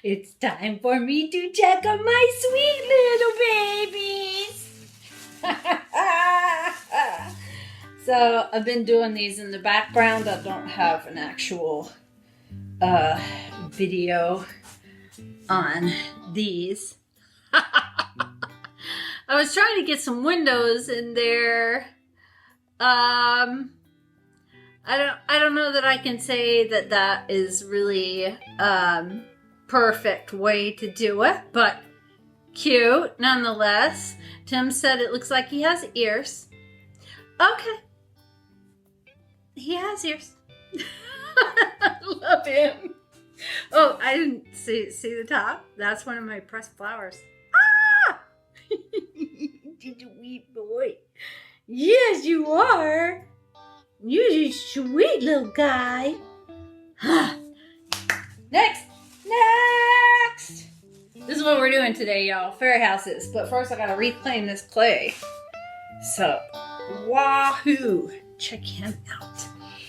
It's time for me to check on my sweet little babies. So I've been doing these in the background. I don't have an actual video on these. I was trying to get some windows in there. I don't know that I can say that that is really perfect way to do it, but cute nonetheless. Tim said it looks like he has ears. Okay. He has ears. I love him. Oh, I didn't see the top. That's one of my pressed flowers. Ah! Did you wee boy? Yes, you are. You're a sweet little guy. Next. This is what we're doing today, y'all. Fairy houses. But first, I gotta reclaim this clay. So, wahoo! Check him out.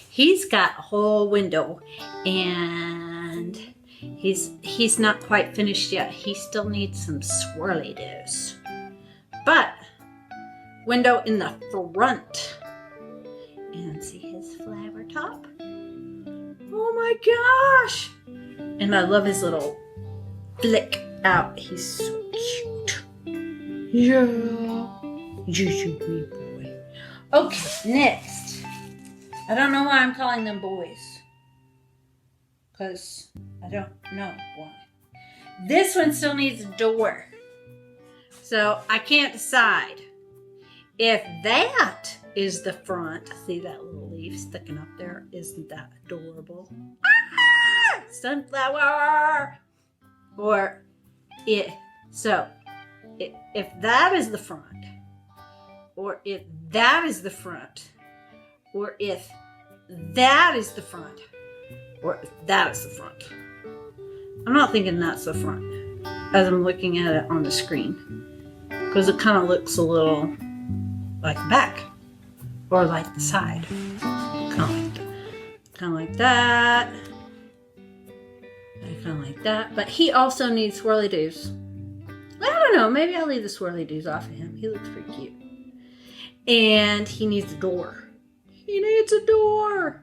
He's got a whole window, and he's not quite finished yet. He still needs some swirly-doos. But window in the front. And see his flower top? Oh my gosh! And I love his little flick out. He's so cute. Yeah. You sweet boy. Okay, next. I don't know why I'm calling them boys. Because I don't know why. This one still needs a door. So I can't decide if that is the front. See that little leaf sticking up there? Isn't that adorable? Ah! Sunflower! Or if that is the front, or if that is the front, or if that is the front, or if that is the front. I'm not thinking that's the front as I'm looking at it on the screen, because it kind of looks a little like the back or like the side. Kind of like that. Kind of like that. But he also needs swirly-doos. I don't know. Maybe I'll leave the swirly-doos off of him. He looks pretty cute. And he needs a door. He needs a door.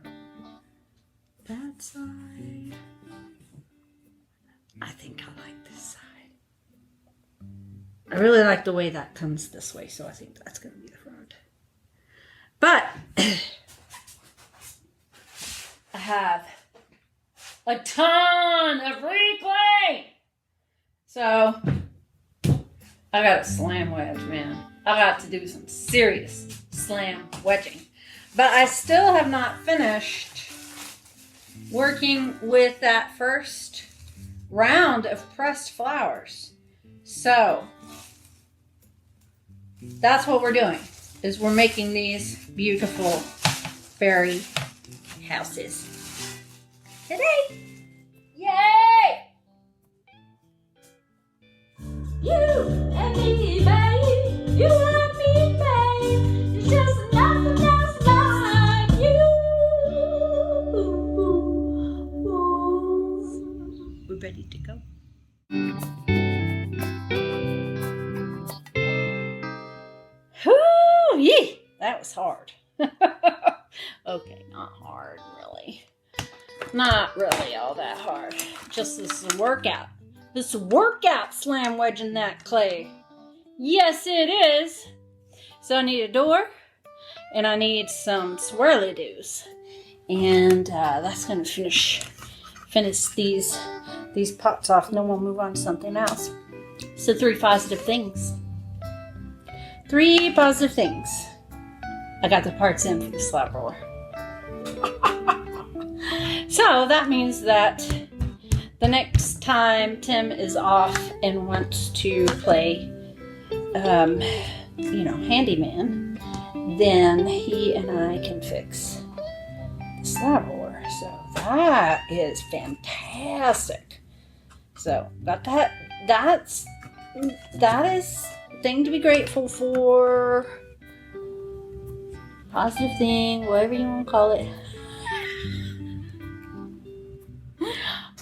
That side. I think I like this side. I really like the way that comes this way, so I think that's going to be the front. But I have a ton of reclaim. So I got a slam wedge, man. I got to do some serious slam wedging. But I still have not finished working with that first round of pressed flowers. So that's what we're doing, is we're making these beautiful fairy houses today. Yay! You and me, babe. You and me, babe. It's just nothing else like you. We're ready to go. Whoo! Yee! That was hard. Okay, not hard, really. Not really all that hard. Just this workout. This workout slam wedging that clay. Yes, it is. So I need a door, and I need some swirly-doos. And that's going to finish these pots off, and then we'll move on to something else. So 3 positive things. 3 positive things. I got the parts in for the slab roller. So that means that the next time Tim is off and wants to play, handyman, then he and I can fix the slab roller. So that is fantastic. So got that. That is thing to be grateful for. Positive thing, whatever you want to call it.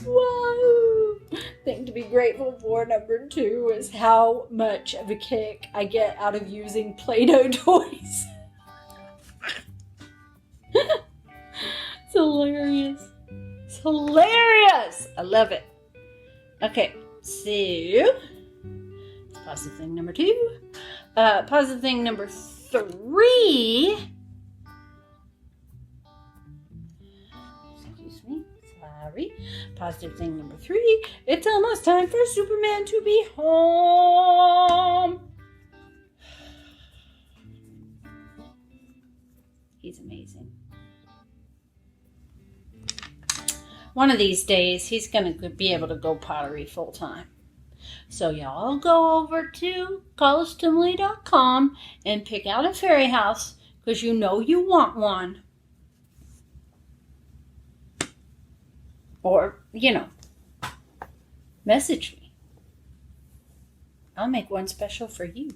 Whoa! thing to be grateful for. Number 2 is how much of a kick I get out of using Play-Doh toys. It's hilarious. It's hilarious. I love it. Okay, so positive thing number 2. Positive thing number 3. Excuse me. Sorry. Positive thing number 3. It's almost time for Superman to be home. He's amazing. One of these days, he's going to be able to go pottery full time. So y'all go over to collegetemily.com and pick out a fairy house because you know you want one. Or, message me. I'll make one special for you.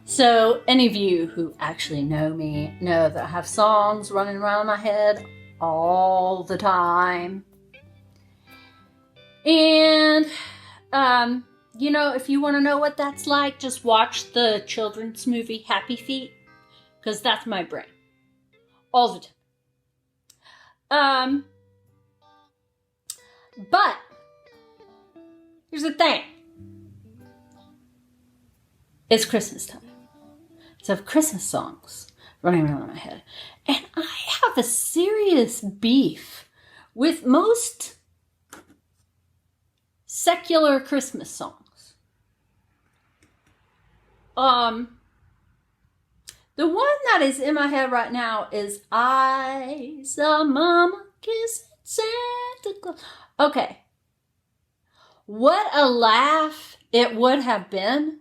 So any of you who actually know me know that I have songs running around my head all the time. And, if you want to know what that's like, just watch the children's movie Happy Feet, because that's my brain all the time. But here's the thing. It's Christmas time. So I have Christmas songs running around in my head. And I have a serious beef with most secular Christmas songs. The one that is in my head right now is I Saw Mama Kissing Santa Claus. Okay. What a laugh it would have been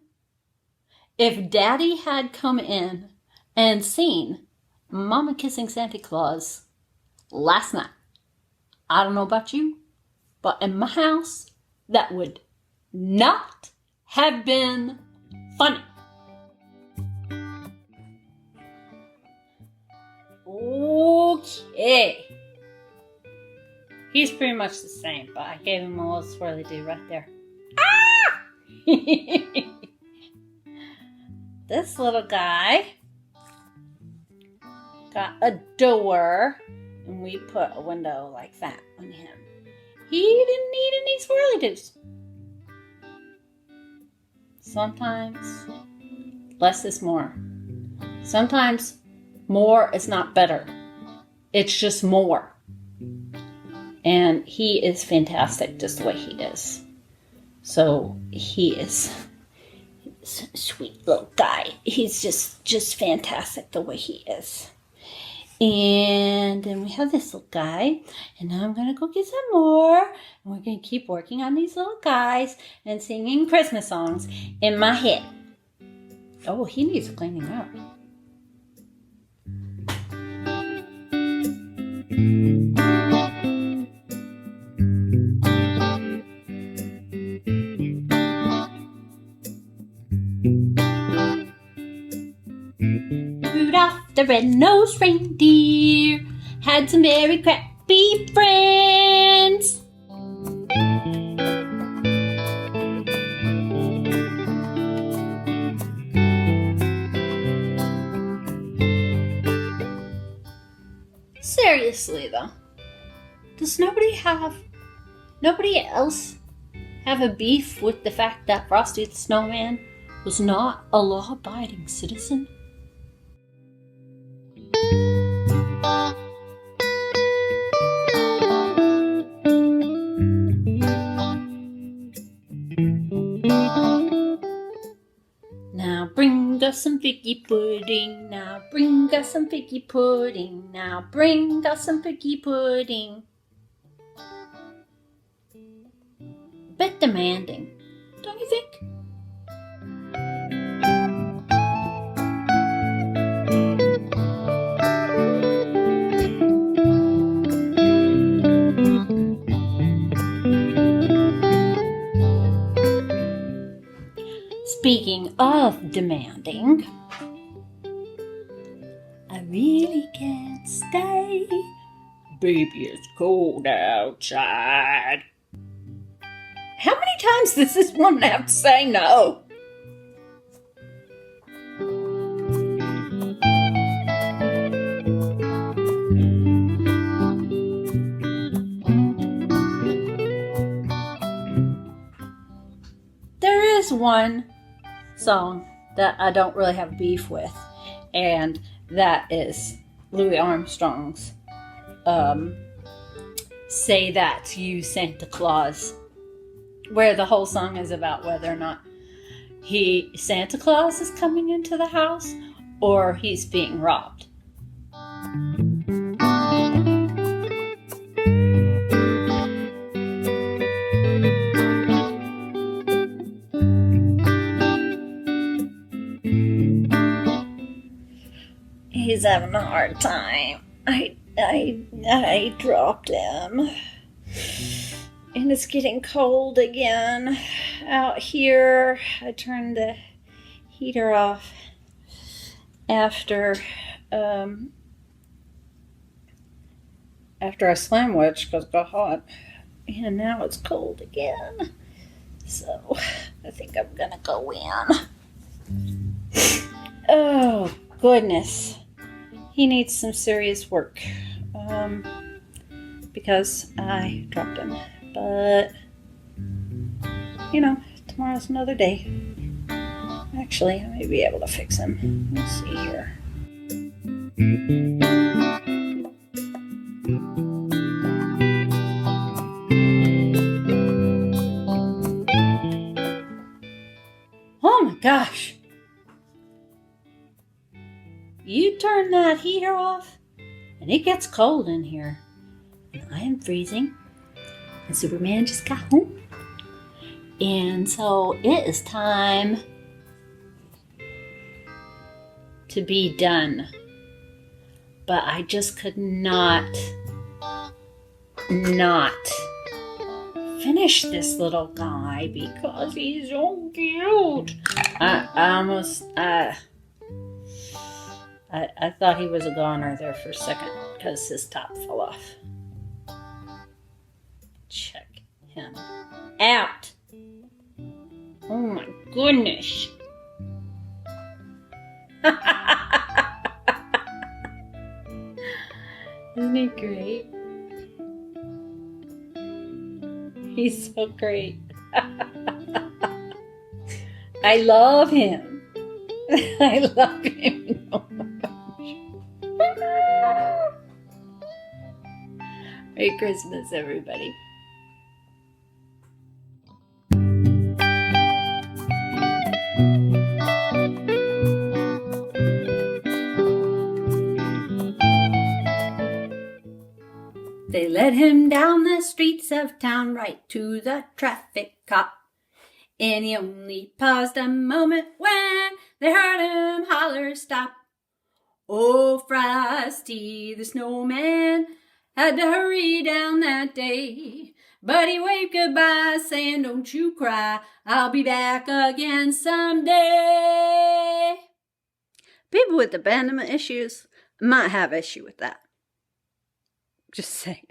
if Daddy had come in and seen Mama Kissing Santa Claus last night. I don't know about you, but in my house, that would not have been funny. Okay. He's pretty much the same, but I gave him a little swirly do right there. Ah! This little guy got a door, and we put a window like that on him. He didn't need any swirly doos. Sometimes less is more. Sometimes more is not better. It's just more. And he is fantastic just the way he is. So he is a sweet little guy. He's just fantastic the way he is. And then we have this little guy. And now I'm going to go get some more. And we're going to keep working on these little guys and singing Christmas songs in my head. Oh, he needs cleaning up. Rudolph the red-nosed reindeer had some very crappy friends. Seriously though, does nobody else have a beef with the fact that Frosty the Snowman was not a law-abiding citizen? Now bring us some figgy pudding. Now bring us some figgy pudding. Now bring us some figgy pudding. bit demanding, don't you think? Speaking of demanding, I really can't stay. Baby, it's cold outside. How many times does this woman have to say no? There is one song that I don't really have beef with, and that is Louis Armstrong's Say That to You, Santa Claus, where the whole song is about whether or not Santa Claus is coming into the house or he's being robbed. He's having a hard time. I dropped him. And it's getting cold again out here. I turned the heater off after I slam wedged because it got hot. And now it's cold again. So I think I'm gonna go in. Oh goodness. He needs some serious work because I dropped him. But, you know, tomorrow's another day. Actually, I may be able to fix him. Let's see here. Oh my gosh. You turn that heater off and it gets cold in here. And I am freezing. And Superman just got home. And so it is time to be done. But I just could not finish this little guy because he's so cute. I thought he was a goner there for a second because his top fell off. Check him out. Oh my goodness. Isn't he great? He's so great. I love him. I love him so much. Merry Christmas, everybody. They led him down the streets of town right to the traffic cop. And he only paused a moment when they heard him holler, "Stop." Oh, Frosty the Snowman had to hurry down that day. But he waved goodbye saying, "Don't you cry, I'll be back again someday." People with abandonment issues might have issue with that. Just saying.